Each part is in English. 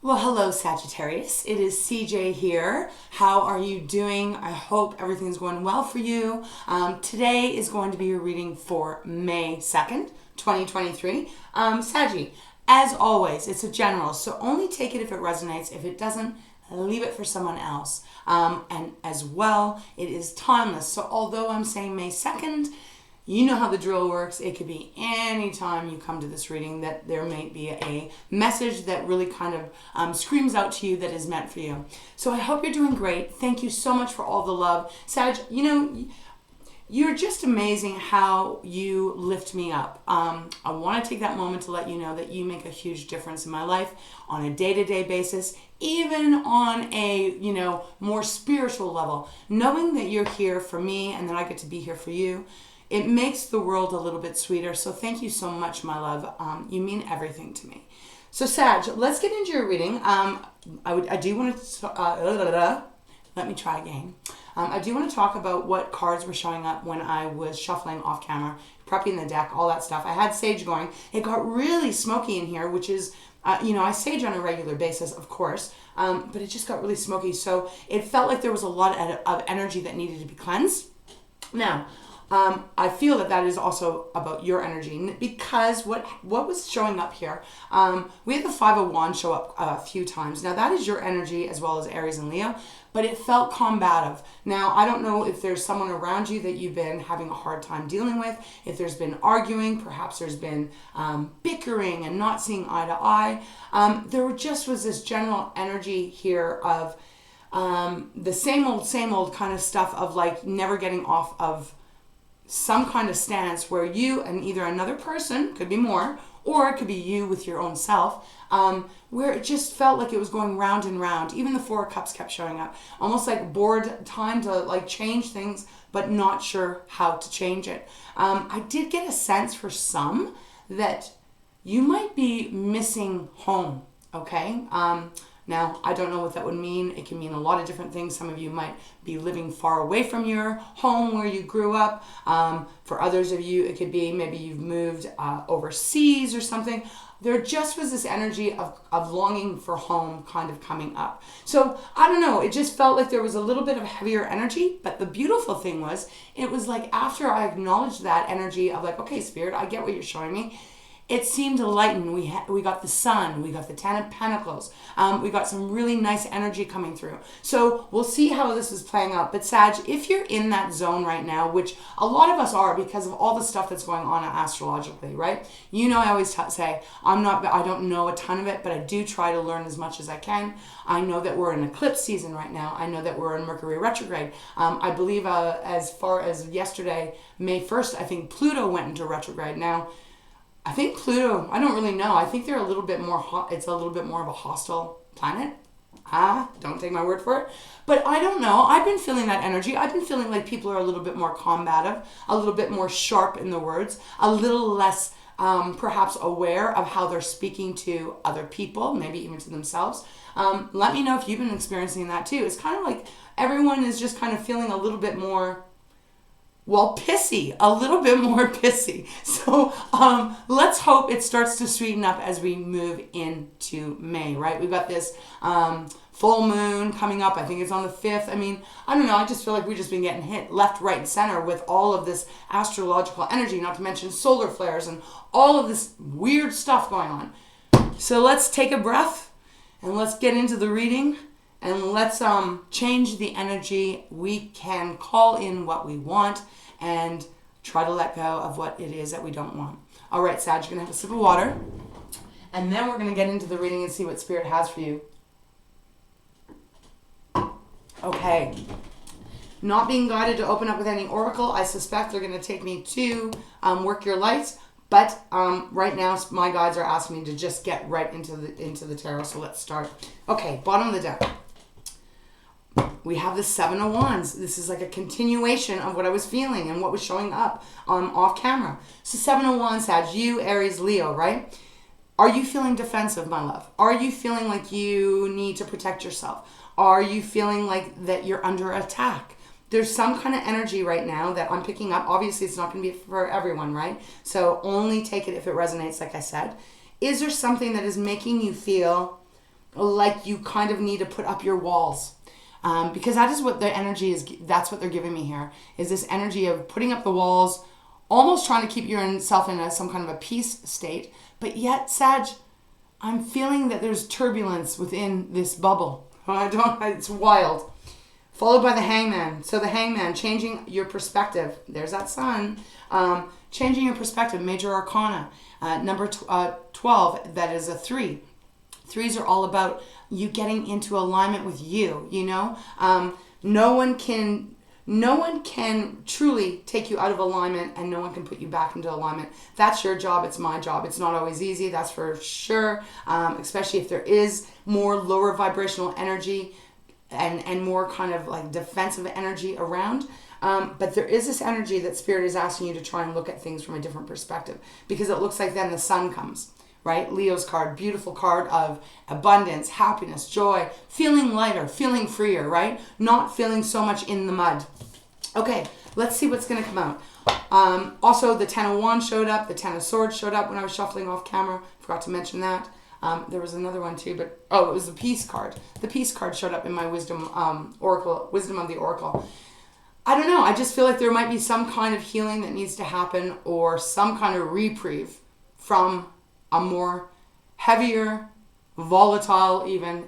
Well, hello Sagittarius. It is CJ here. How are you doing? I hope everything's going well for you. Today is going to be your reading for May 2nd, 2023. Saggy, as always, it's a general, so only take it if it resonates. If it doesn't, leave it for someone else. And as well, it is timeless. So although I'm saying May 2nd, you know how the drill works. It could be any time you come to this reading that there may be a message that really kind of screams out to you that is meant for you. So I hope you're doing great. Thank you so much for all the love. Sag, you know, you're just amazing how you lift me up. I want to take that moment to let you know that you make a huge difference in my life on a day-to-day basis, even on a, more spiritual level. Knowing that you're here for me and that I get to be here for you, it makes the world a little bit sweeter. So thank you so much, my love. You mean everything to me. So Sag, let's get into your reading. I do want to, let me try again. I do want to talk about what cards were showing up when I was shuffling off camera, prepping the deck, all that stuff. I had sage going. It got really smoky in here, which is, I sage on a regular basis, of course, but it just got really smoky. So it felt like there was a lot of energy that needed to be cleansed. Now, I feel that is also about your energy, because what was showing up here, we had the Five of Wands show up a few times. Now that is your energy as well as Aries and Leo, but it felt combative. Now I don't know if there's someone around you that you've been having a hard time dealing with, if there's been arguing, perhaps there's been bickering and not seeing eye to eye. There just was this general energy here of the same old kind of stuff of like never getting off of some kind of stance where you and either another person, could be more, or it could be you with your own self, where it just felt like it was going round and round. Even the Four of Cups kept showing up, almost like bored, time to like change things, but not sure how to change it. I did get a sense for some that you might be missing home, okay? Now, I don't know what that would mean. It can mean a lot of different things. Some of you might be living far away from your home where you grew up. For others of you, it could be maybe you've moved overseas or something. There just was this energy of longing for home kind of coming up. So, I don't know. It just felt like there was a little bit of heavier energy. But the beautiful thing was, it was like after I acknowledged that energy of like, okay, Spirit, I get what you're showing me. It seemed to lighten. We got the Sun, we got the Ten of Pentacles, we got some really nice energy coming through. So we'll see how this is playing out. But Sag, if you're in that zone right now, which a lot of us are because of all the stuff that's going on astrologically, right? I always say, I don't know a ton of it, but I do try to learn as much as I can. I know that we're in eclipse season right now. I know that we're in Mercury retrograde. I believe as far as yesterday, May 1st, I think Pluto went into retrograde. Now, I think Pluto, I don't really know. I think they're a little bit more it's a little bit more of a hostile planet. Don't take my word for it. But I don't know. I've been feeling that energy. I've been feeling like people are a little bit more combative, a little bit more sharp in the words, a little less perhaps aware of how they're speaking to other people, maybe even to themselves. Let me know if you've been experiencing that too. It's kind of like everyone is just kind of feeling a little bit more, pissy, a little bit more pissy. So let's hope it starts to sweeten up as we move into May, right? We've got this full moon coming up. I think it's on the 5th. I mean, I don't know. I just feel like we've just been getting hit left, right, and center with all of this astrological energy, not to mention solar flares and all of this weird stuff going on. So let's take a breath and let's get into the reading. And let's change the energy. We can call in what we want and try to let go of what it is that we don't want. All right, Sag, you're going to have a sip of water. And then we're going to get into the reading and see what Spirit has for you. Okay. Not being guided to open up with any oracle. I suspect they're going to take me to Work Your Lights. But right now, my guides are asking me to just get right into the tarot. So let's start. Okay, bottom of the deck. We have the Seven of Wands. This is like a continuation of what I was feeling and what was showing up off camera. So Seven of Wands, Sag, you, Aries, Leo, right? Are you feeling defensive, my love? Are you feeling like you need to protect yourself? Are you feeling like that you're under attack? There's some kind of energy right now that I'm picking up. Obviously, it's not going to be for everyone, right? So only take it if it resonates, like I said. Is there something that is making you feel like you kind of need to put up your walls. Because that is what the energy is, that's what they're giving me here, is this energy of putting up the walls, almost trying to keep yourself in some kind of a peace state. But yet, Sag, I'm feeling that there's turbulence within this bubble. It's wild. Followed by the Hangman. So the Hangman, changing your perspective. There's that sun. Changing your perspective, major arcana. Number 12, that is a 3. Threes are all about you getting into alignment with you, you know? No one can truly take you out of alignment, and no one can put you back into alignment. That's your job. It's my job. It's not always easy, that's for sure, especially if there is more lower vibrational energy and more kind of like defensive energy around. But there is this energy that Spirit is asking you to try and look at things from a different perspective, because it looks like then the sun comes, right? Leo's card, beautiful card of abundance, happiness, joy, feeling lighter, feeling freer, right? Not feeling so much in the mud. Okay, let's see what's going to come out. Also, the Ten of Wands showed up. The Ten of Swords showed up when I was shuffling off camera. Forgot to mention that. There was another one too, but it was the Peace card. The Peace card showed up in my Wisdom Oracle, Wisdom of the Oracle. I don't know. I just feel like there might be some kind of healing that needs to happen, or some kind of reprieve from a more heavier, volatile even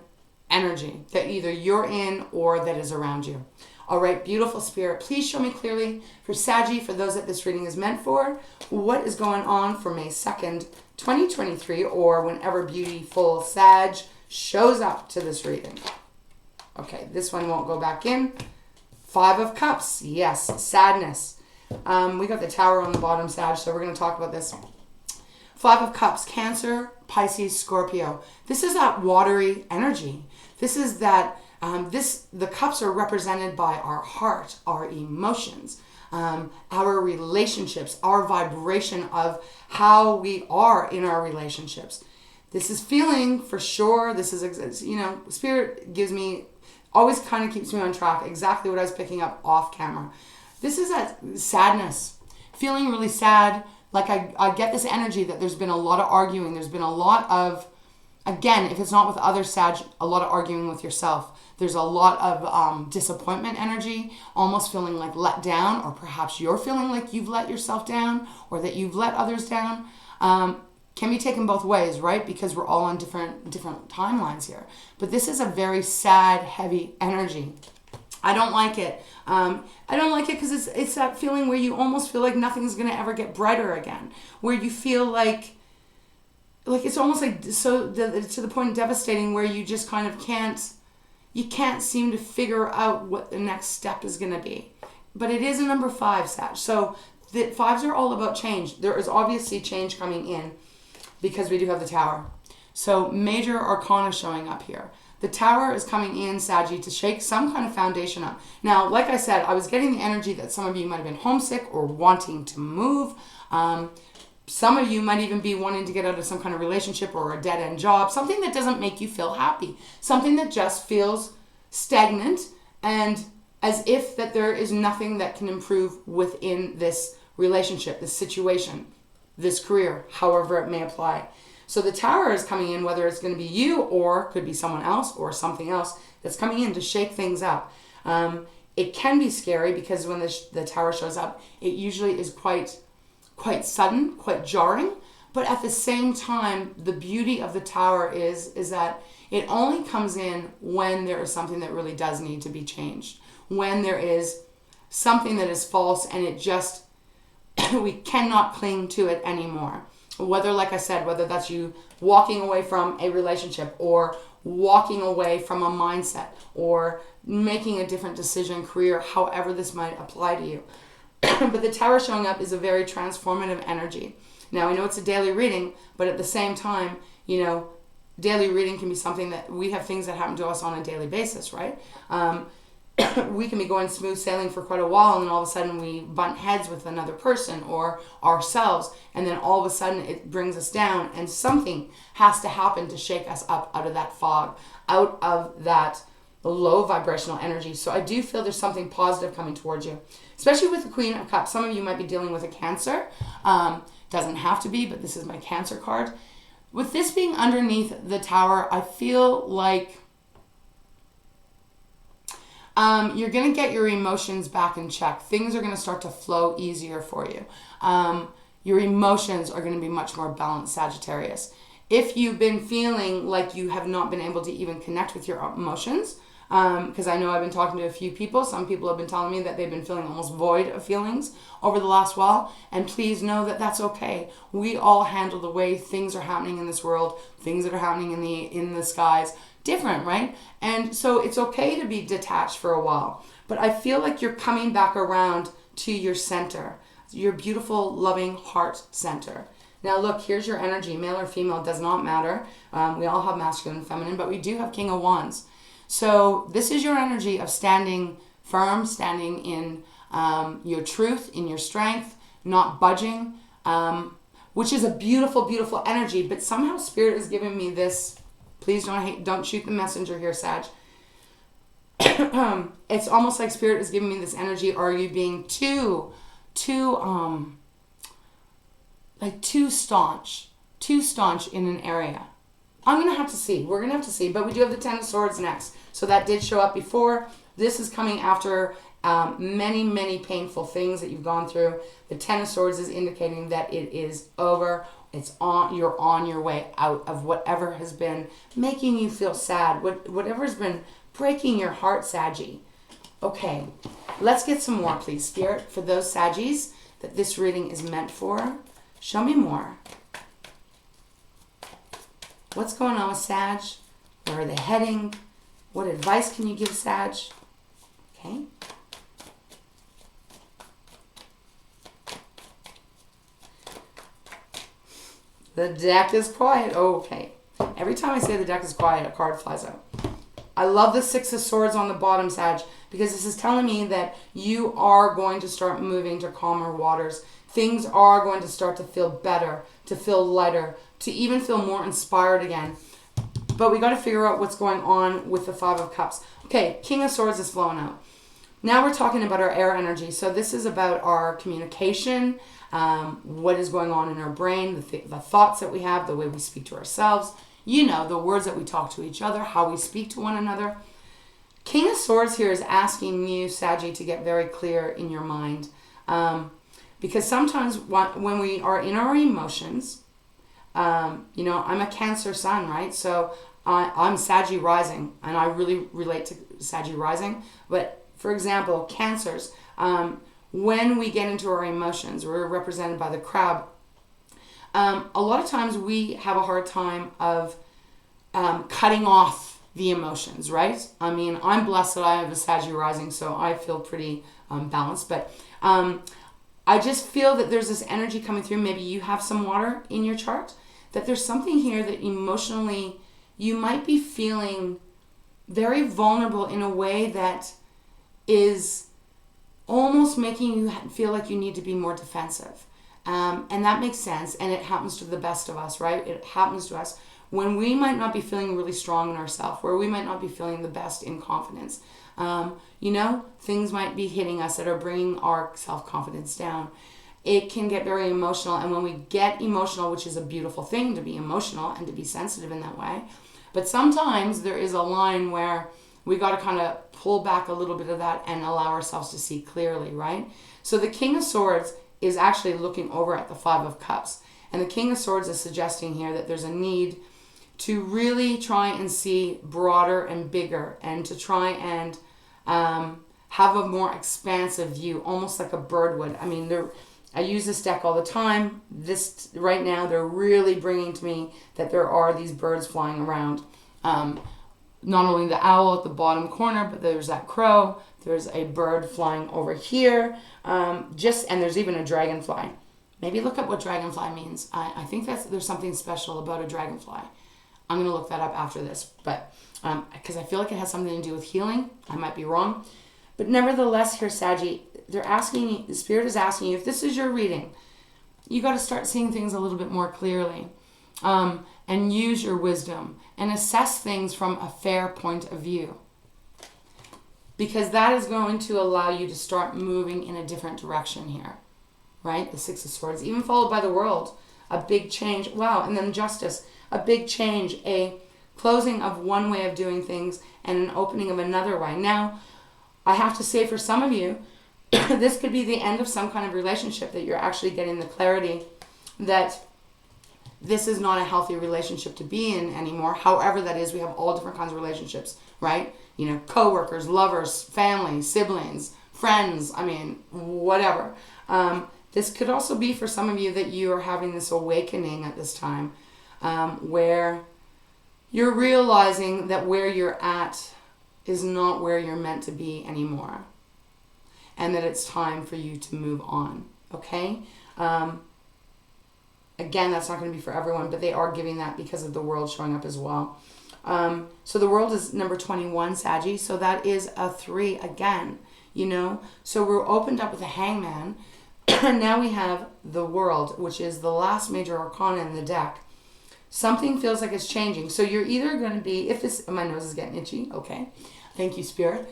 energy that either you're in or that is around you. All right, beautiful Spirit, please show me clearly for Saggy, for those that this reading is meant for, what is going on for May 2nd, 2023, or whenever beautiful Sag shows up to this reading. Okay, this one won't go back in. 5 of Cups, yes, sadness. We got the Tower on the bottom, Sag, so we're going to talk about this. 5 of Cups, Cancer, Pisces, Scorpio. This is that watery energy. This is that, the cups are represented by our heart, our emotions, our relationships, our vibration of how we are in our relationships. This is feeling for sure. This is, Spirit gives me, always kind of keeps me on track, exactly what I was picking up off camera. This is that sadness, feeling really sad. Like I get this energy that there's been a lot of arguing. There's been a lot of, again, if it's not with other Sag, a lot of arguing with yourself. There's a lot of disappointment energy, almost feeling like let down, or perhaps you're feeling like you've let yourself down, or that you've let others down. Can be taken both ways, right? Because we're all on different timelines here. But this is a very sad, heavy energy. I don't like it. I don't like it because it's that feeling where you almost feel like nothing's going to ever get brighter again. Where you feel like it's almost like to the point of devastating, where you just kind of can't seem to figure out what the next step is going to be. But it is a number 5, Sag. So the 5s are all about change. There is obviously change coming in because we do have the Tower. So major arcana showing up here. The Tower is coming in, Saggy, to shake some kind of foundation up. Now, like I said, I was getting the energy that some of you might have been homesick or wanting to move. Some of you might even be wanting to get out of some kind of relationship or a dead-end job, something that doesn't make you feel happy, something that just feels stagnant, and as if that there is nothing that can improve within this relationship, this situation, this career, however it may apply. So the Tower is coming in, whether it's going to be you or could be someone else or something else that's coming in to shake things up. It can be scary because when the Tower shows up, it usually is quite sudden, quite jarring. But at the same time, the beauty of the Tower is that it only comes in when there is something that really does need to be changed. When there is something that is false and it just, we cannot cling to it anymore. Whether, like I said, whether that's you walking away from a relationship or walking away from a mindset or making a different decision, career, however this might apply to you. But the Tower showing up is a very transformative energy. Now, I know it's a daily reading, but at the same time, daily reading can be something that we have things that happen to us on a daily basis, right? We can be going smooth sailing for quite a while, and then all of a sudden we butt heads with another person or ourselves, and then all of a sudden it brings us down, and something has to happen to shake us up out of that fog, out of that low vibrational energy. So I do feel there's something positive coming towards you, especially with the Queen of Cups. Some of you might be dealing with a Cancer. Doesn't have to be, but this is my Cancer card. with this being underneath the Tower, I feel like you're going to get your emotions back in check. Things are going to start to flow easier for you. Your emotions are going to be much more balanced, Sagittarius. If you've been feeling like you have not been able to even connect with your emotions, because I know I've been talking to a few people. Some people have been telling me that they've been feeling almost void of feelings over the last while. And please know that that's okay. We all handle the way things are happening in this world, things that are happening in the skies, different, right? And so it's okay to be detached for a while. But I feel like you're coming back around to your center, your beautiful, loving heart center. Now look, here's your energy. Male or female, does not matter. We all have masculine and feminine, but we do have King of Wands. So this is your energy of standing firm, standing in your truth, in your strength, not budging, which is a beautiful, beautiful energy. But somehow Spirit is giving me this. Please don't shoot the messenger here, Sag. It's almost like Spirit is giving me this energy. Are you being too staunch in an area? I'm going to have to see. We're going to have to see. But we do have the Ten of Swords next. So that did show up before. This is coming after many, many painful things that you've gone through. The Ten of Swords is indicating that it is over. You're on your way out of whatever has been making you feel sad. Whatever has been breaking your heart, Saggy. Okay, let's get some more, please, Spirit. For those Saggies that this reading is meant for, show me more. What's going on with Sag? Where are they heading? What advice can you give Sag? Okay. The deck is quiet. Okay. Every time I say the deck is quiet, a card flies out. I love the Six of Swords on the bottom, Sag, because this is telling me that you are going to start moving to calmer waters. Things are going to start to feel better, to feel lighter, to even feel more inspired again. But we got to figure out what's going on with the Five of Cups. Okay, King of Swords is flowing out. Now we're talking about our air energy. So this is about our communication, what is going on in our brain, the thoughts that we have, the way we speak to ourselves, the words that we talk to each other, how we speak to one another. King of Swords here is asking you, Saggy, to get very clear in your mind. Because sometimes when we are in our emotions, I'm a Cancer sun, right? So I'm Saggy rising, and I really relate to Saggy rising. But for example, Cancers, when we get into our emotions, we're represented by the crab. A lot of times we have a hard time of cutting off the emotions, right? I mean, I'm blessed that I have a Saggy rising, so I feel pretty balanced. But I just feel that there's this energy coming through. Maybe you have some water in your chart. That there's something here that emotionally you might be feeling very vulnerable in a way that is almost making you feel like you need to be more defensive. And that makes sense, and it happens to the best of us, right? It happens to us when we might not be feeling really strong in ourselves, where we might not be feeling the best in confidence. Things might be hitting us that are bringing our self-confidence down. It can get very emotional, and when we get emotional, which is a beautiful thing to be emotional and to be sensitive in that way, but sometimes there is a line where we got to kind of pull back a little bit of that and allow ourselves to see clearly, right? So the King of Swords is actually looking over at the Five of Cups, and the King of Swords is suggesting here that there's a need to really try and see broader and bigger, and to try and have a more expansive view, almost like a bird would. I mean, I use this deck all the time. This right now, they're really bringing to me that there are these birds flying around. Not only the owl at the bottom corner, but there's that crow. There's a bird flying over here. And there's even a dragonfly. Maybe look up what dragonfly means. I think there's something special about a dragonfly. I'm going to look that up after this, but because I feel like it has something to do with healing. I might be wrong. But nevertheless, here, Saggy, the Spirit is asking you, if this is your reading, you got to start seeing things a little bit more clearly, and use your wisdom and assess things from a fair point of view, because that is going to allow you to start moving in a different direction here, right? The Six of Swords, even followed by the World. a big change. Wow, and then Justice, a big change, a closing of one way of doing things and an opening of another way. Now, I have to say for some of you, this could be the end of some kind of relationship, that you're actually getting the clarity that this is not a healthy relationship to be in anymore. However that is, we have all different kinds of relationships, right? You know, co-workers, lovers, family, siblings, friends, I mean, whatever. This could also be for some of you that you are having this awakening at this time, where you're realizing that where you're at is not where you're meant to be anymore, and that it's time for you to move on, okay? Again, that's not going to be for everyone, but they are giving that because of the world showing up as well. So the world is number 21, Saggy, so that is a 3 again, you know? So we're opened up with a hangman, and now we have the world, which is the last major arcana in the deck. Something feels like it's changing. So you're either going to be, if this, my nose is getting itchy, okay. Thank you, Spirit.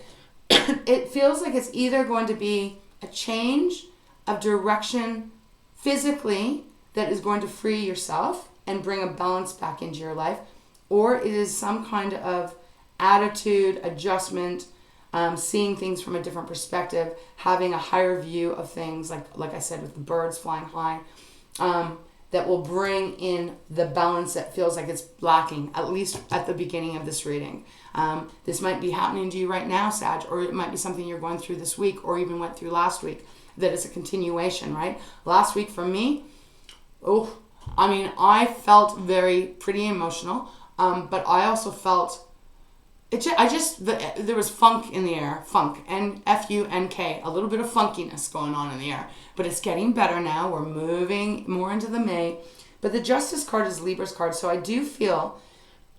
It feels like it's either going to be a change of direction physically that is going to free yourself and bring a balance back into your life, or it is some kind of attitude, adjustment, seeing things from a different perspective, having a higher view of things, like I said, with the birds flying high, that will bring in the balance that feels like it's lacking, at least at the beginning of this reading. This might be happening to you right now, Sag, or it might be something you're going through this week or even went through last week, that is a continuation, right? Last week for me, I felt pretty emotional, but I also felt, there was funk in the air, and F-U-N-K, a little bit of funkiness going on in the air, but it's getting better now. We're moving more into the May, but the Justice card is Libra's card, so I do feel,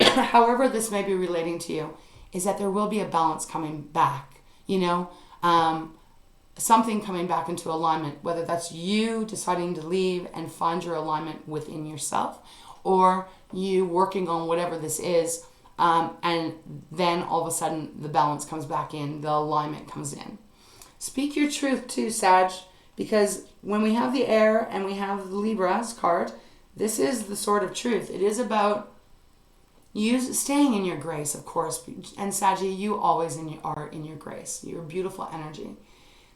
however this may be relating to you, is that there will be a balance coming back, you know, something coming back into alignment, whether that's you deciding to leave and find your alignment within yourself, or you working on whatever this is, and then all of a sudden the balance comes back in, the alignment comes in. Speak your truth too, Sag, because when we have the air and we have the Libra's card, this is the sort of truth. It is about you staying in your grace, of course, and Saggy, you always are in your grace. You're beautiful energy.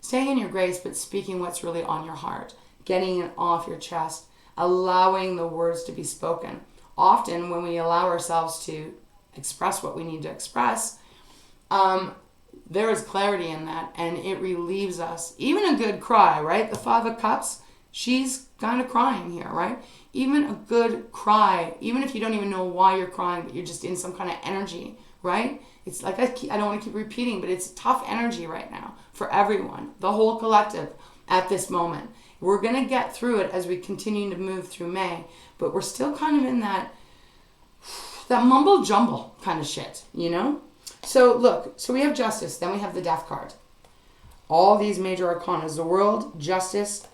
Staying in your grace, but speaking what's really on your heart, getting it off your chest, allowing the words to be spoken. Often when we allow ourselves to express what we need to express, there is clarity in that, and it relieves us. Even a good cry, right? The Five of Cups, she's kind of crying here, right? Even a good cry, even if you don't even know why you're crying, but you're just in some kind of energy, right? It's like, I don't want to keep repeating, but it's tough energy right now for everyone, the whole collective at this moment. We're going to get through it as we continue to move through May, but we're still kind of in that mumble jumble kind of shit, you know? So look, so we have Justice, then we have the Death card. All these major arcanas, the World, Justice,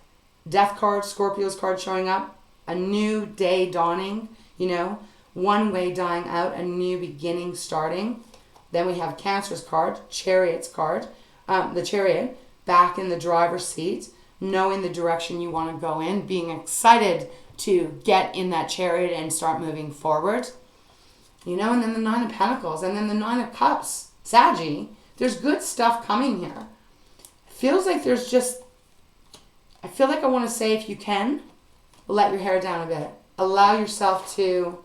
Death card, Scorpio's card showing up, a new day dawning, you know, one way dying out, a new beginning starting. Then we have Cancer's card, Chariot's card, the Chariot, back in the driver's seat, knowing the direction you want to go in, being excited to get in that chariot and start moving forward. You know, and then the Nine of Pentacles, and then the Nine of Cups. Saggy, there's good stuff coming here. Feels like there's just, I feel like I want to say, if you can, let your hair down a bit. Allow yourself to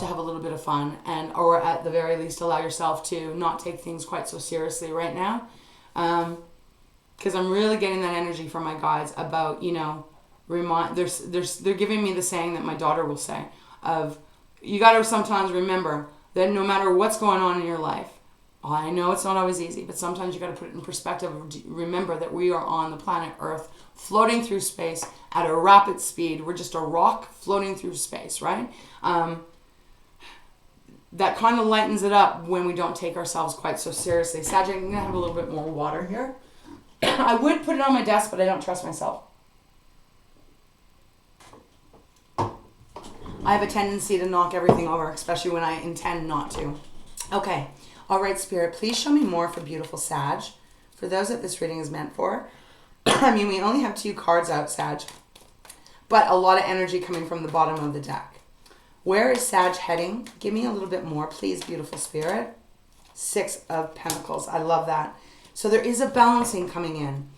have a little bit of fun, and or at the very least allow yourself to not take things quite so seriously right now, because I'm really getting that energy from my guides about, you know, they're giving me the saying that my daughter will say of, you got to sometimes remember that no matter what's going on in your life, I know it's not always easy, but sometimes you got to put it in perspective. Remember that we are on the planet Earth, floating through space at a rapid speed. We're just a rock floating through space, right? That kind of lightens it up when we don't take ourselves quite so seriously. Sag, I'm going to have a little bit more water here. I would put it on my desk, but I don't trust myself. I have a tendency to knock everything over, especially when I intend not to. Okay. All right, Spirit, please show me more for beautiful Sag, for those that this reading is meant for. I mean, we only have 2 cards out, Sag, but a lot of energy coming from the bottom of the deck. Where is Sag heading? Give me a little bit more, please, beautiful spirit. 6 of Pentacles. I love that. So there is a balancing coming in.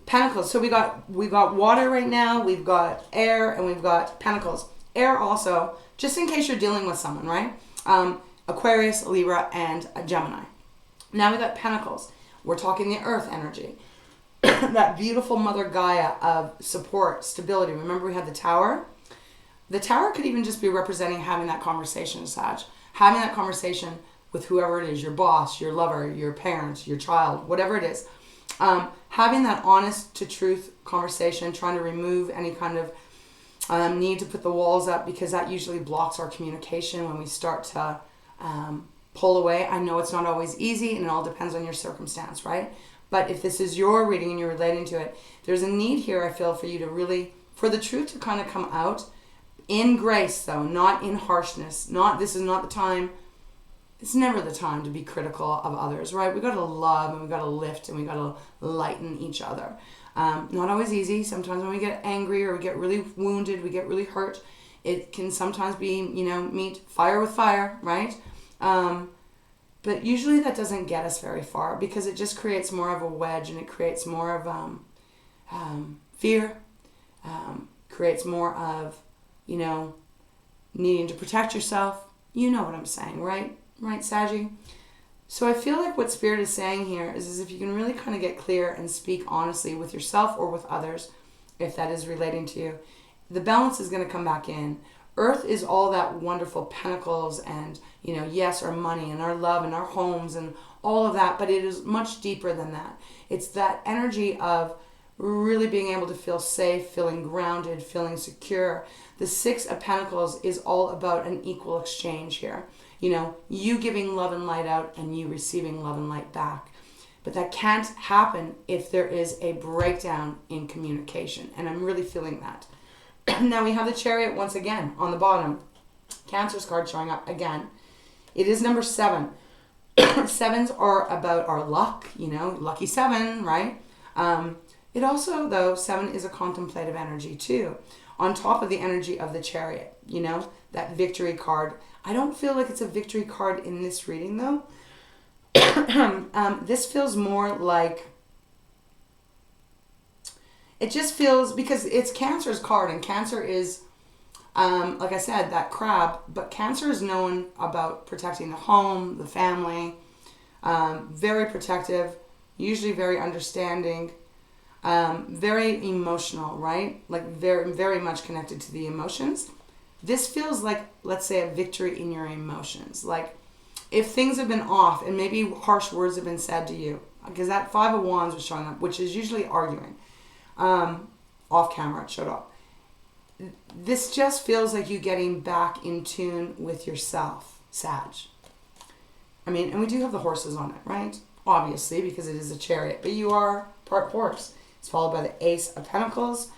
Pentacles. So we got water right now, we've got air, and we've got Pentacles. Air also, just in case you're dealing with someone, right? Aquarius, Libra, and a Gemini. Now we got Pentacles. We're talking the earth energy. That beautiful Mother Gaia of support, stability. Remember we had the Tower? The Tower could even just be representing having that conversation, Sag. Having that conversation with whoever it is, your boss, your lover, your parents, your child, whatever it is. Having that honest to truth conversation, trying to remove any kind of need to put the walls up, because that usually blocks our communication when we start to pull away. I know it's not always easy, and it all depends on your circumstance, right? But if this is your reading and you're relating to it, there's a need here, I feel, for you to really, for the truth to kind of come out in grace, though, not in harshness. This is not the time. It's never the time to be critical of others, right? We got to love, and we got to lift, and we got to lighten each other. Not always easy. Sometimes when we get angry or we get really wounded, we get really hurt, it can sometimes be, meet fire with fire, right? But usually that doesn't get us very far, because it just creates more of a wedge, and it creates more of fear, creates more of, needing to protect yourself. You know what I'm saying, right? Right, Saggy? So I feel like what Spirit is saying here is if you can really kind of get clear and speak honestly with yourself or with others, if that is relating to you, the balance is going to come back in. Earth is all that wonderful Pentacles and, yes, our money and our love and our homes and all of that, but it is much deeper than that. It's that energy of really being able to feel safe, feeling grounded, feeling secure. The 6 of Pentacles is all about an equal exchange here. You giving love and light out and you receiving love and light back. But that can't happen if there is a breakdown in communication. And I'm really feeling that. Now we have the Chariot once again on the bottom. Cancer's card showing up again. It is number 7. 7s are about our luck, lucky 7, right? It also, though, 7 is a contemplative energy too. On top of the energy of the Chariot, that victory card. I don't feel like it's a victory card in this reading, though. This feels more like, it just feels, because it's Cancer's card, and Cancer is, like I said, that crab, but Cancer is known about protecting the home, the family, very protective, usually very understanding, very emotional, right? Like very, very much connected to the emotions. This feels like, let's say, a victory in your emotions. Like if things have been off and maybe harsh words have been said to you, because that 5 of Wands was showing up, which is usually arguing. Off camera, it showed up. This just feels like you getting back in tune with yourself, Sag. And we do have the horses on it, right? Obviously, because it is a Chariot, but you are part horse. It's followed by the Ace of Pentacles.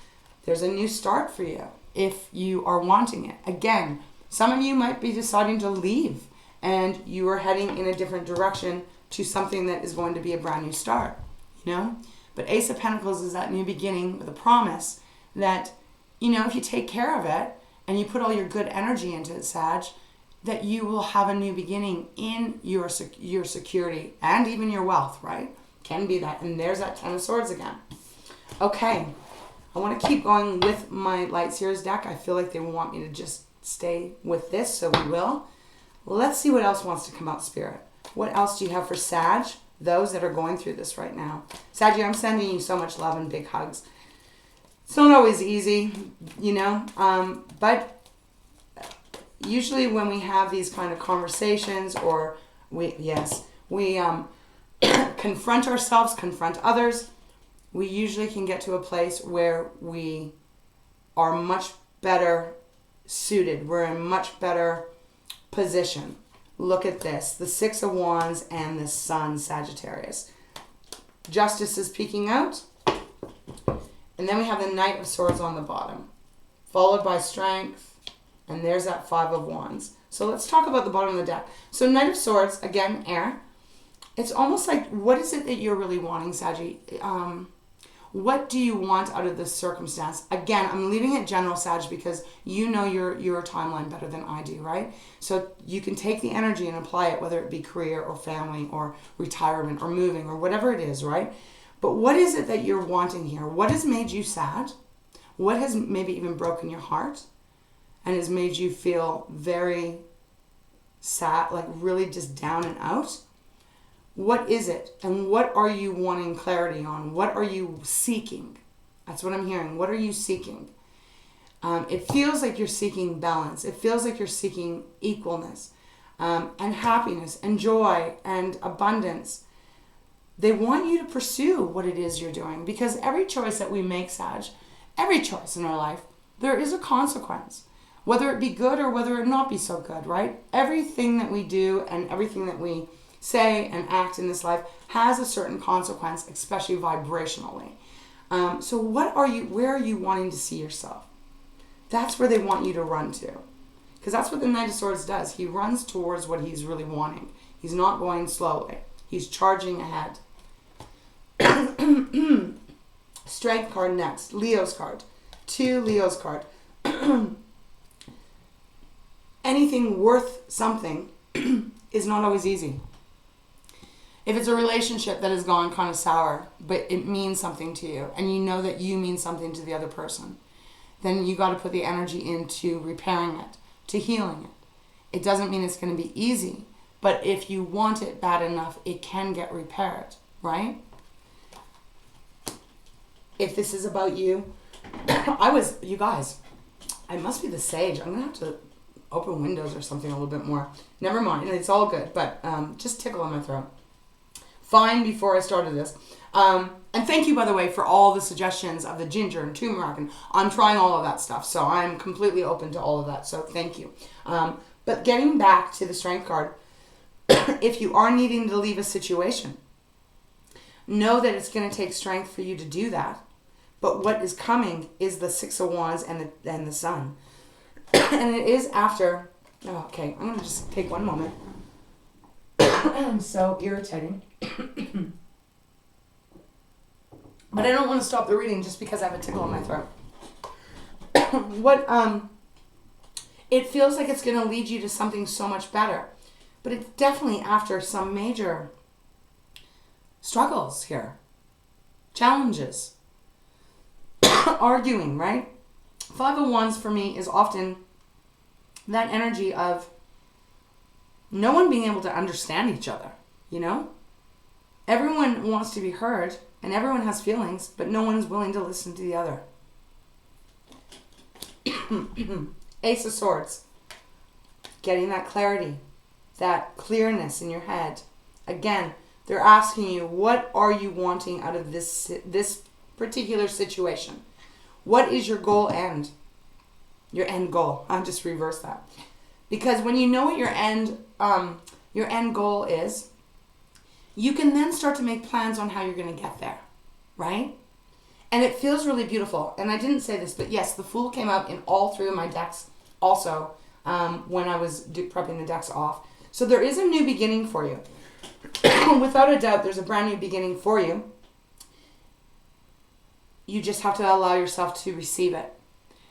There's a new start for you if you are wanting it. Again, some of you might be deciding to leave and you are heading in a different direction to something that is going to be a brand new start, But Ace of Pentacles is that new beginning with a promise that, if you take care of it and you put all your good energy into it, Sag, that you will have a new beginning in your security and even your wealth, right? Can be that. And there's that 10 of Swords again. Okay. I want to keep going with my Light Seers deck. I feel like they want me to just stay with this, so we will. Let's see what else wants to come out, Spirit. What else do you have for Sag? Those that are going through this right now. Sag, I'm sending you so much love and big hugs. It's not always easy, but usually when we have these kind of conversations, or we confront ourselves, confront others, we usually can get to a place where we are much better suited. We're in much better position. Look at this. The 6 of Wands and the Sun, Sagittarius. Justice is peeking out. And then we have the Knight of Swords on the bottom. Followed by Strength. And there's that 5 of Wands. So let's talk about the bottom of the deck. So Knight of Swords, again, air. It's almost like, what is it that you're really wanting, Saggy? What do you want out of this circumstance? Again, I'm leaving it general, Sag, because you know your timeline better than I do, right? So you can take the energy and apply it, whether it be career or family or retirement or moving or whatever it is, right? But what is it that you're wanting here? What has made you sad? What has maybe even broken your heart and has made you feel very sad, like really just down and out? What is it? And what are you wanting clarity on? What are you seeking? That's what I'm hearing. What are you seeking? It feels like you're seeking balance. It feels like you're seeking equalness, and happiness and joy and abundance. They want you to pursue what it is you're doing, because every choice that we make, Sag, every choice in our life, there is a consequence, whether it be good or whether it not be so good, right? Everything that we do and everything that we say and act in this life has a certain consequence, especially vibrationally. So where are you wanting to see yourself? That's where they want you to run to. Because that's what the Knight of Swords does. He runs towards what he's really wanting. He's not going slowly. He's charging ahead. Strength card next. Leo's card. 2 Leo's card. Anything worth something is not always easy. If it's a relationship that has gone kind of sour, but it means something to you, and you know that you mean something to the other person, then you got to put the energy into repairing it, to healing it. It doesn't mean it's going to be easy, but if you want it bad enough, it can get repaired, right? If this is about you, you guys, I must be the sage. I'm going to have to open windows or something a little bit more. Never mind, it's all good, but just tickle on my throat. Fine before I started this. And thank you, by the way, for all the suggestions of the ginger and turmeric. And I'm trying all of that stuff. So I'm completely open to all of that. So thank you. But getting back to the strength card, if you are needing to leave a situation, know that it's going to take strength for you to do that. But what is coming is the 6 of Wands and the Sun. And it is after... Oh, okay, I'm going to just take one moment. I'm so irritating. But I don't want to stop the reading just because I have a tickle in my throat. It feels like it's going to lead you to something so much better. But it's definitely after some major struggles here. Challenges. Arguing, right? 5 of Wands for me is often that energy of no one being able to understand each other, you know? Everyone wants to be heard, and everyone has feelings, but no one is willing to listen to the other. Ace of Swords. Getting that clarity, that clearness in your head. Again, they're asking you, what are you wanting out of this particular situation? What is your goal end? Your end goal. I'll just reverse that. Because when you know what your end goal is, you can then start to make plans on how you're going to get there, right? And it feels really beautiful. And I didn't say this, but yes, the Fool came out in all 3 of my decks also when I was prepping the decks off. So there is a new beginning for you. Without a doubt, there's a brand new beginning for you. You just have to allow yourself to receive it.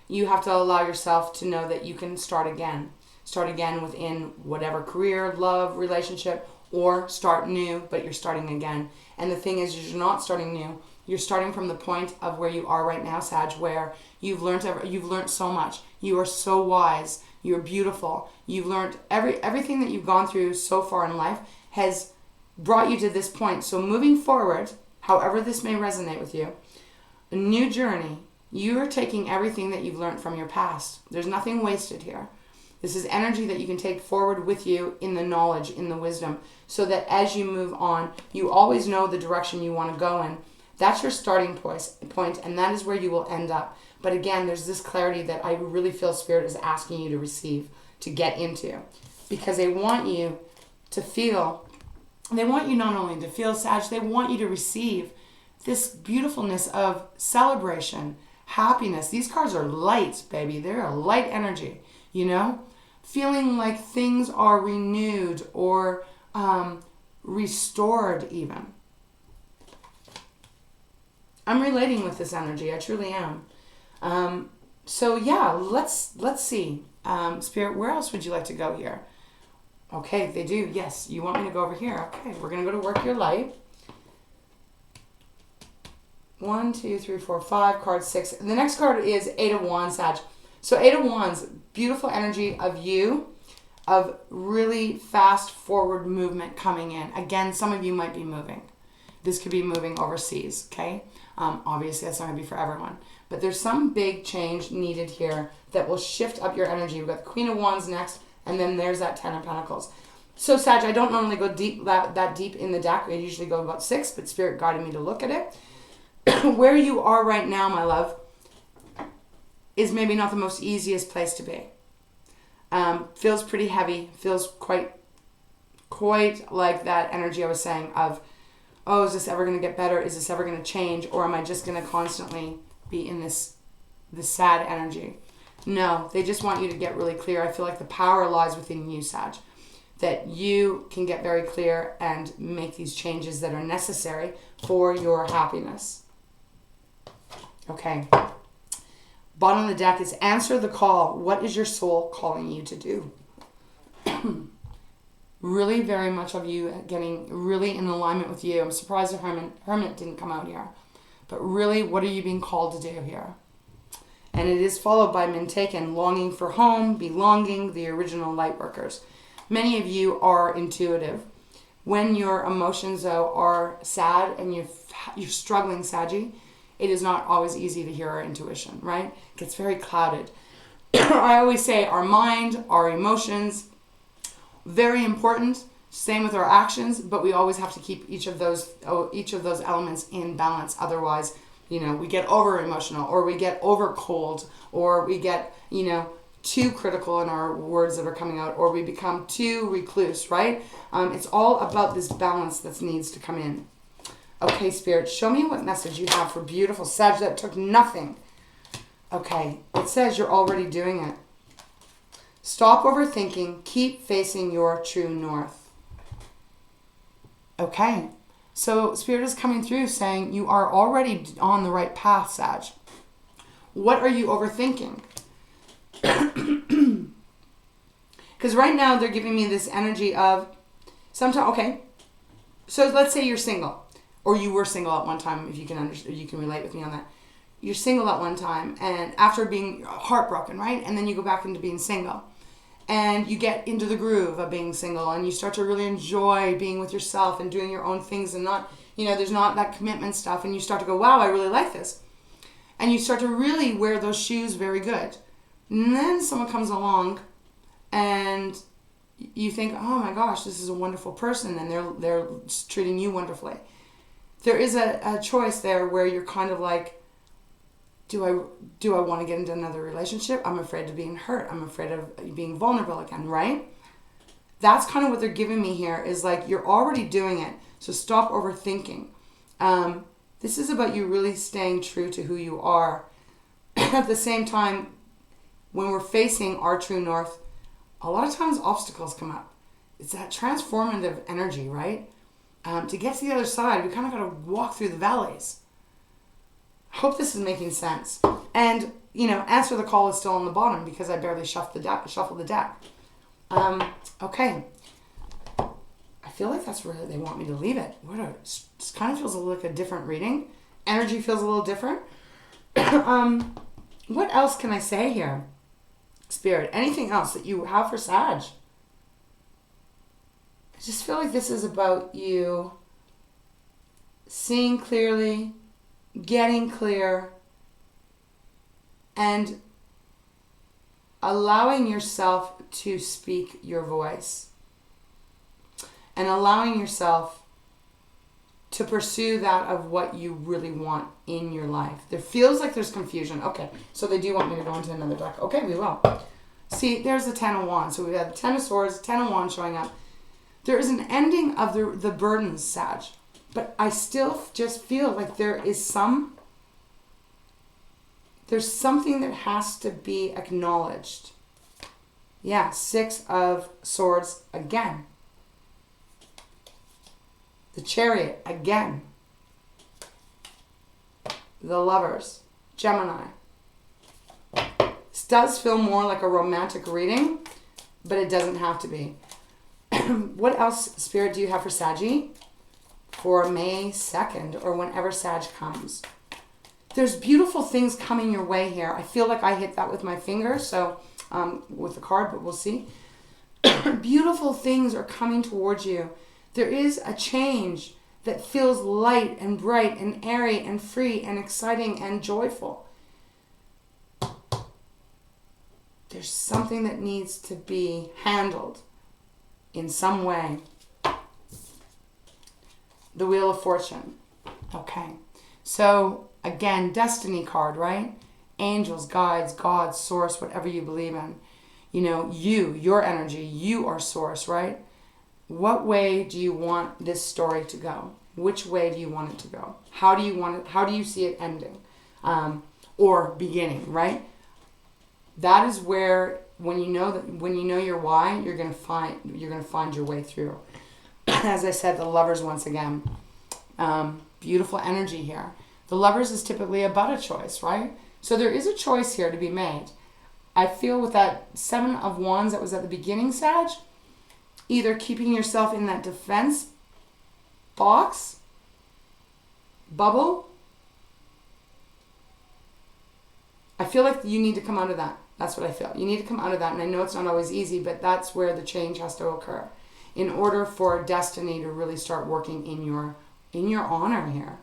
You have to allow yourself to know that you can start again. Start again within whatever career, love, relationship, or start new, but you're starting again. And the thing is, you're not starting new. You're starting from the point of where you are right now, Sag, where you've learned so much. You are so wise. You're beautiful. You've learned everything that you've gone through so far in life has brought you to this point. So moving forward, however this may resonate with you, a new journey, you are taking everything that you've learned from your past. There's nothing wasted here. This is energy that you can take forward with you in the knowledge, in the wisdom, so that as you move on, you always know the direction you want to go in. That's your starting point, and that is where you will end up. But again, there's this clarity that I really feel Spirit is asking you to receive, to get into. Because they want you to feel, they want you not only to feel, Sag, they want you to receive this beautifulness of celebration, happiness. These cards are light, baby. They're a light energy, you know? Feeling like things are renewed or restored even. I'm relating with this energy. I truly am. So yeah, let's see. Spirit, where else would you like to go here? Okay, they do. Yes, you want me to go over here. Okay, we're going to go to work your light. 1, 2, 3, 4, 5, card 6. And the next card is 8 of Wands, Sag. So 8 of Wands, beautiful energy of you, of really fast forward movement coming in. Again, some of you might be moving. This could be moving overseas, okay? Obviously, that's not going to be for everyone. But there's some big change needed here that will shift up your energy. We've got the Queen of Wands next, and then there's that 10 of Pentacles. So, Sag, I don't normally go deep that deep in the deck. I usually go about 6, but Spirit guided me to look at it. Where you are right now, my love, is maybe not the most easiest place to be. Feels pretty heavy. Feels quite like that energy I was saying of, oh, is this ever going to get better? Is this ever going to change? Or am I just going to constantly be in this sad energy? No, they just want you to get really clear. I feel like the power lies within you, Sag. That you can get very clear and make these changes that are necessary for your happiness. Okay. Bottom of the deck is answer the call. What is your soul calling you to do? Really very much of you getting really in alignment with you. I'm surprised the Hermit didn't come out here. But really, what are you being called to do here? And it is followed by Mintaken, longing for home, belonging, the original light workers. Many of you are intuitive. When your emotions, though, are sad and you're struggling, Saggy, it is not always easy to hear our intuition, right? It gets very clouded. I always say our mind, our emotions, very important. Same with our actions, but we always have to keep each of those elements in balance. Otherwise, we get over emotional, or we get over cold, or we get, too critical in our words that are coming out, or we become too recluse, right? It's all about this balance that needs to come in. Okay, Spirit, show me what message you have for beautiful Sag that took nothing. Okay, it says you're already doing it. Stop overthinking. Keep facing your true north. Okay, so Spirit is coming through saying you are already on the right path, Sag. What are you overthinking? Because right now they're giving me this energy of sometimes, okay, so let's say you're single. Or you were single at one time, if you can understand, you can relate with me on that. You're single at one time, and after being heartbroken, right? And then you go back into being single. And you get into the groove of being single, and you start to really enjoy being with yourself and doing your own things, and not, there's not that commitment stuff. And you start to go, wow, I really like this. And you start to really wear those shoes very good. And then someone comes along, and you think, oh my gosh, this is a wonderful person, and they're treating you wonderfully. There is a choice there where you're kind of like, do I want to get into another relationship? I'm afraid of being hurt. I'm afraid of being vulnerable again, right? That's kind of what they're giving me here, is like, you're already doing it. So stop overthinking. This is about you really staying true to who you are. At the same time, when we're facing our true north, a lot of times obstacles come up. It's that transformative energy, right? To get to the other side, we kind of got to walk through the valleys. I hope this is making sense. And, answer the call is still on the bottom because I barely shuffled the deck. Okay. I feel like that's where they want me to leave it. It kind of feels like a different reading. Energy feels a little different. What else can I say here? Spirit, anything else that you have for Sag? I just feel like this is about you seeing clearly, getting clear, and allowing yourself to speak your voice. And allowing yourself to pursue that of what you really want in your life. There feels like there's confusion. Okay, so they do want me to go into another deck. Okay, we will. See, there's the 10 of Wands. So we have the 10 of Swords, 10 of Wands showing up. There is an ending of the burdens, Sag. But I still just feel like there's something that has to be acknowledged. Yeah, 6 of Swords again. The Chariot again. the Lovers, Gemini. This does feel more like a romantic reading, but it doesn't have to be. What else, Spirit, do you have for Saggy? For May 2nd, or whenever Sag comes. There's beautiful things coming your way here. I feel like I hit that with my finger, so with the card, but we'll see. Beautiful things are coming towards you. There is a change that feels light and bright and airy and free and exciting and joyful. There's something that needs to be handled in some way. The Wheel of Fortune. Okay. So, again, Destiny card, right? Angels, guides, God, source, whatever you believe in. You know, your energy, you are source, right? What way do you want this story to go? Which way do you want it to go? How do you want it? How do you see it ending? Or beginning, right? That is where, when you know your why, you're gonna find your way through. As I said, the Lovers once again. Beautiful energy here. The Lovers is typically about a choice, right? So there is a choice here to be made. I feel with that 7 of Wands that was at the beginning, Sag, either keeping yourself in that defense box, bubble. I feel like you need to come out of that. That's what I feel. You need to come out of that. And I know it's not always easy, but that's where the change has to occur in order for destiny to really start working in your honor here.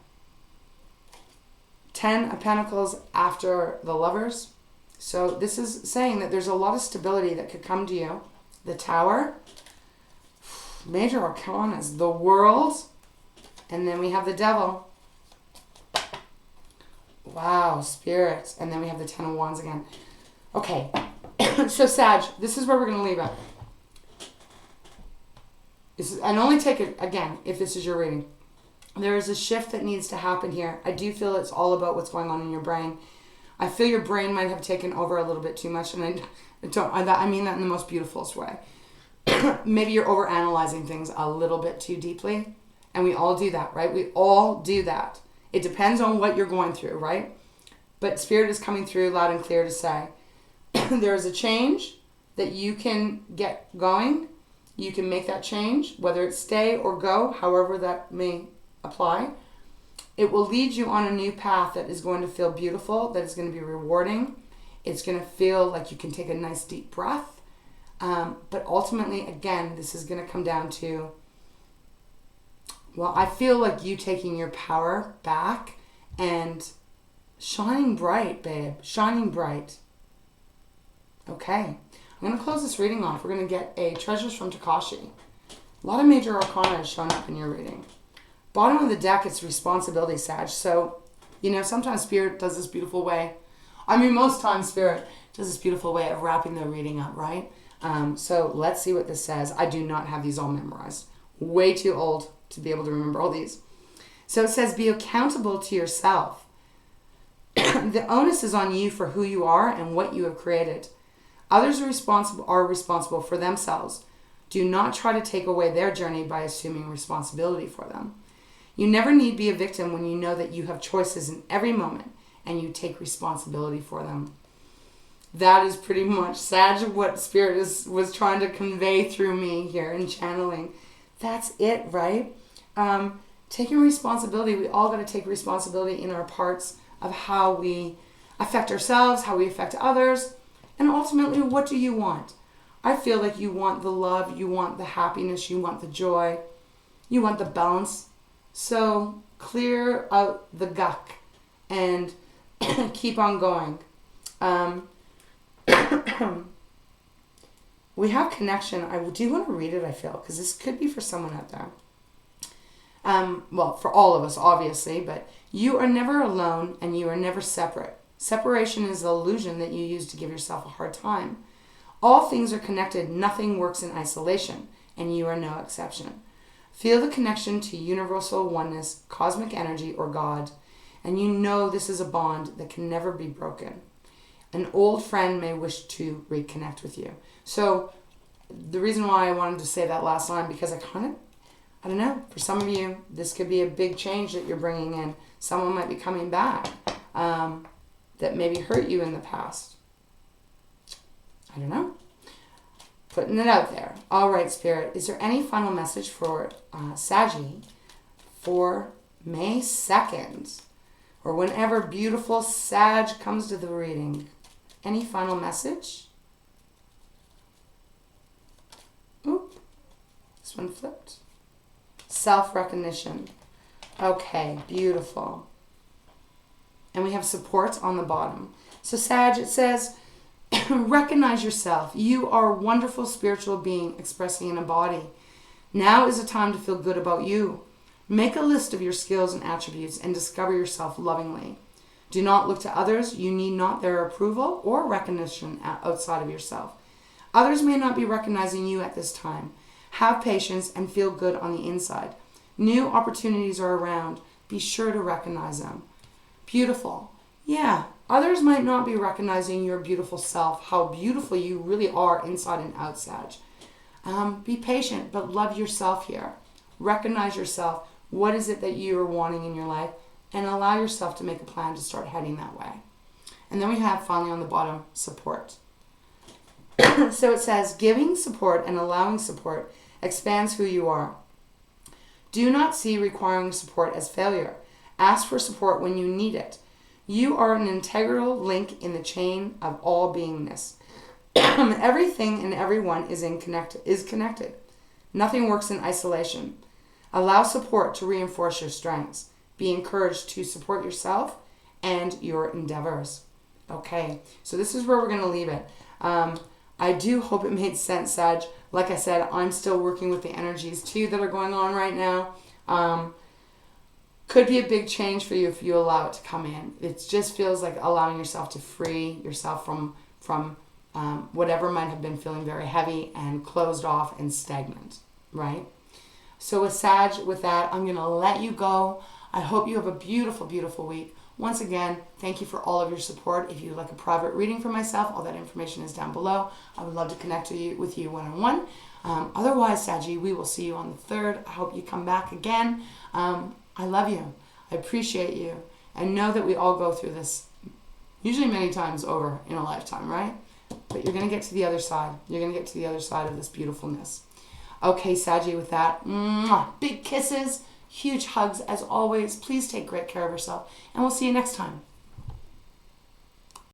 10 of Pentacles after the Lovers. So this is saying that there's a lot of stability that could come to you. The Tower. Major Arcana is the World. And then we have the Devil. Wow, Spirit. And then we have the 10 of Wands again. Okay. So Sag, this is where we're going to leave it. And only take it, again, if this is your reading. There is a shift that needs to happen here. I do feel it's all about what's going on in your brain. I feel your brain might have taken over a little bit too much, and I mean that in the most beautifulest way. Maybe you're overanalyzing things a little bit too deeply, and we all do that, right? We all do that. It depends on what you're going through, right? But Spirit is coming through loud and clear to say, there is a change that you can get going. You can make that change, whether it's stay or go, however that may apply. It will lead you on a new path that is going to feel beautiful, that is going to be rewarding. It's going to feel like you can take a nice deep breath. But ultimately, again, this is going to come down to, well, I feel like you taking your power back and shining bright, babe. Shining bright. Okay. I'm going to close this reading off. We're going to get a Treasures from Takashi. A lot of major arcana has shown up in your reading. Bottom of the deck, it's responsibility, Sag. So, you know, sometimes Spirit does this beautiful way. I mean, most times Spirit does this beautiful way of wrapping the reading up, right? So let's see what this says. I do not have these all memorized. Way too old to be able to remember all these. So it says, be accountable to yourself. The onus is on you for who you are and what you have created. Others are responsible for themselves. Do not try to take away their journey by assuming responsibility for them. You never need be a victim when you know that you have choices in every moment and you take responsibility for them. That is pretty much, Sag, what Spirit was trying to convey through me here in channeling. That's it, right? Taking responsibility. We all got to take responsibility in our parts of how we affect ourselves, how we affect others, and ultimately, what do you want? I feel like you want the love, you want the happiness, you want the joy, you want the balance. So clear out the guck and keep on going. We have connection. I do want to read it, I feel, because this could be for someone out there. Well, for all of us, obviously, but you are never alone and you are never separate. Separation is the illusion that you use to give yourself a hard time. All things are connected. Nothing works in isolation, and you are no exception. Feel the connection to universal oneness, cosmic energy, or God, and you know this is a bond that can never be broken. An old friend may wish to reconnect with you. So the reason why I wanted to say that last line, because I don't know, for some of you, this could be a big change that you're bringing in. Someone might be coming back. that maybe hurt you in the past. I don't know. Putting it out there. All right, Spirit. Is there any final message for Saggy for May 2nd? Or whenever beautiful Sag comes to the reading? Any final message? Oop. This one flipped. Self-recognition. Okay, beautiful. And we have support on the bottom. So Sag, it says, recognize yourself. You are a wonderful spiritual being expressing in a body. Now is the time to feel good about you. Make a list of your skills and attributes and discover yourself lovingly. Do not look to others. You need not their approval or recognition outside of yourself. Others may not be recognizing you at this time. Have patience and feel good on the inside. New opportunities are around. Be sure to recognize them. Beautiful. Yeah, others might not be recognizing your beautiful self, how beautiful you really are inside and out, Sag. Be patient, but love yourself here. Recognize yourself. What is it that you are wanting in your life? And allow yourself to make a plan to start heading that way. And then we have, finally, on the bottom, support. So it says, giving support and allowing support expands who you are. Do not see requiring support as failure. Ask for support when you need it. You are an integral link in the chain of all beingness. Everything and everyone is connected. Nothing works in isolation. Allow support to reinforce your strengths. Be encouraged to support yourself and your endeavors. Okay, so this is where we're going to leave it. I do hope it made sense, Sag. Like I said, I'm still working with the energies too that are going on right now. Could be a big change for you if you allow it to come in. It just feels like allowing yourself to free yourself from whatever might have been feeling very heavy and closed off and stagnant, right? So with Sag, with that, I'm going to let you go. I hope you have a beautiful, beautiful week. Once again, thank you for all of your support. If you'd like a private reading for myself, all that information is down below. I would love to connect with you one-on-one. Otherwise, Saggy, we will see you on the 3rd. I hope you come back again. I love you. I appreciate you. And know that we all go through this usually many times over in a lifetime, right? But you're going to get to the other side. You're going to get to the other side of this beautifulness. Okay, Saggy, with that, big kisses, huge hugs as always. Please take great care of yourself. And we'll see you next time.